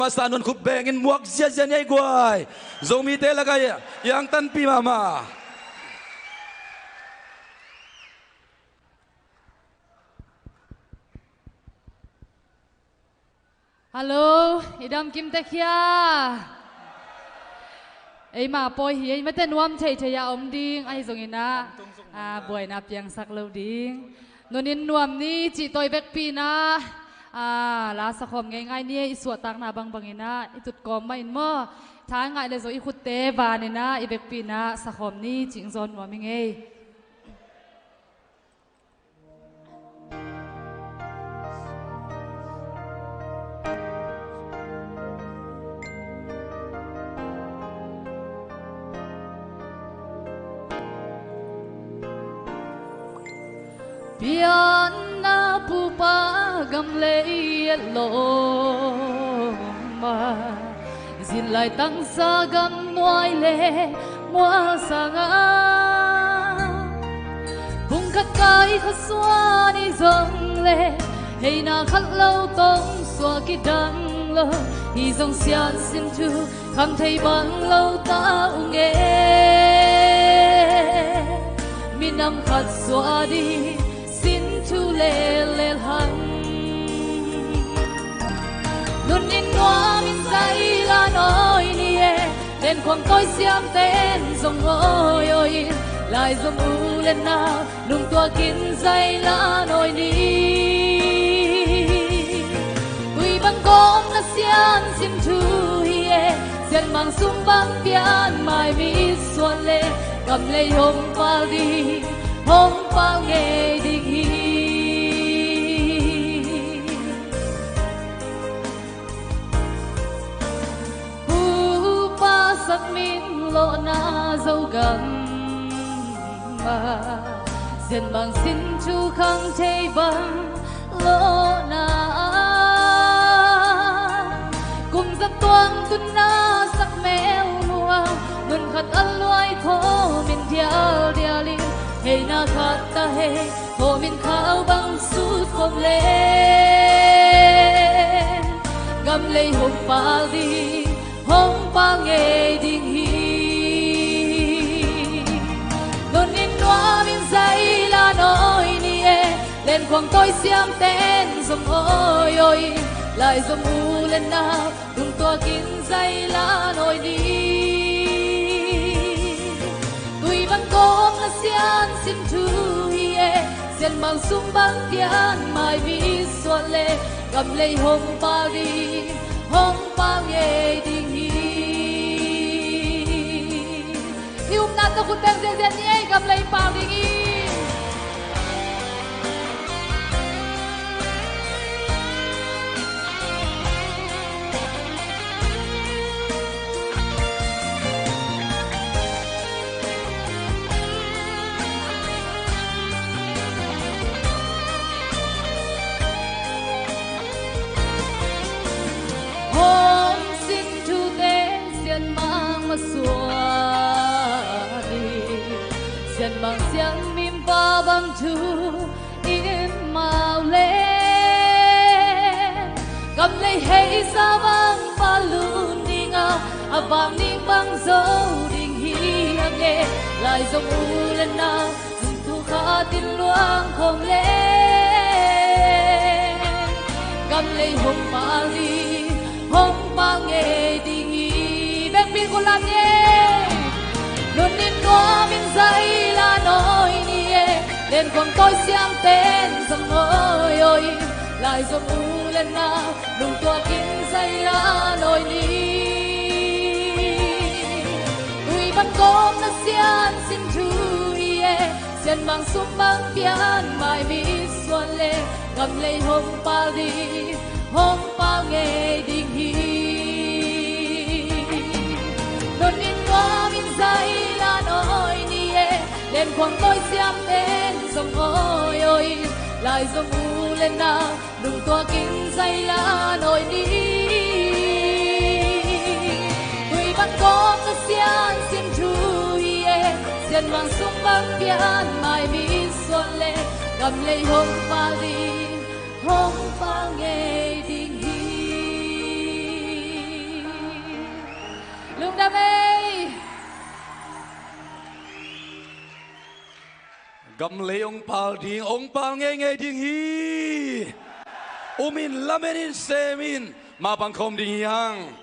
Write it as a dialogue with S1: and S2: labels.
S1: pasanon khub bengin muak zia zia nei guai zomi te lagai yang tan pi mama
S2: Hello, idam kim te kia. Ai mà poi hi mà tên nuam thầy thầy om ding ai zong ina. Buổi na piang sak lâu ding. Nunin nuam ni chỉ tôi bek pi na. Lá sa khom ngay ngay ni isuat tak na bang ina. Itut kom ma in mo. Tha ngai le zo I khut te va ni na I bek pi na sa khom ni ching zon nuam ngay. Piana pupa gam lei lo ma zin lai tăng sa gam nuai le mua sanga cùng khát cái khát xóa đi dòng le hay na khát lâu tông xóa cái đắng lo hi dòng xian xin chu khăm thấy bằng lâu ta nghe mi năm khát xóa đi tu lê lê hằng luôn in hoa min say la nói nie đèn quang tôi xiêm tên dòng ôi ôi lại dòng u lên nào lùng tua kín say la nói ni quy băng con na xian sim tu hie xian mang sum băng pian mai mi xuân lê cầm lấy hồng pal đi hồng pal nghe đi sắc min lộ na dâu gầm mà diện bằng xin chu khăng chê bằng lộ na cùng giấc toang tuân na sắc mèo lua ngân khát ăn loài thô min đial đialin hey na khát ta hey thô min khao bằng sút khom lên gầm lấy hộp pa đi hong pa nghe ding hi luôn in hoa min say la nói ni lên quang tôi xiêm tên dòng ôi ôi lại dòng u lên nào đừng tua kín say la nói đi tuy vẫn có là xian xin thu hi xian mang sum băng tian mai vi xuân lê cầm lấy hong pa đi hong pa nghe ding Yung nato ko teng deden niya gam lay palingi Hong xin tu te xian mang ma suwa Xian bằng xiang mim pa bang tu im mau lên cầm lấy hay sa bang pa luôn đi ngao vàng ninh bang dấu đình hi nghe lại dòng u lên nào dừng thu khá tin luang không lên cầm lấy hồng pa đi hồng pa nghe đình hi bên bên của làm nhé luôn in hoa min say la nói ni lên quang tôi xiêm tên dòng ôi ôi lại dòng u lên nào lùng tua kín say la nói ni tuy vẫn có na xian xin thu xian mang sum băng pian mai mi xuân lê cầm lấy hồng pa đi hồng pa nghe đình hi luôn in hoa min say la nói ni lên quang tôi xiêm tên dòng ôi ôi lại dòng u lên nào đừng tua kín say la nói đi tuy vẫn có cái xian xin thu xian mang sum băng pian mai mi xuân lê cầm lấy hồng pa đi hồng pa nghe đình hi Lung đam mê.
S1: Gầm lấy ông pal nghe nghe tiếng hi. Umin lamenin semin, mà bằng không đi hang.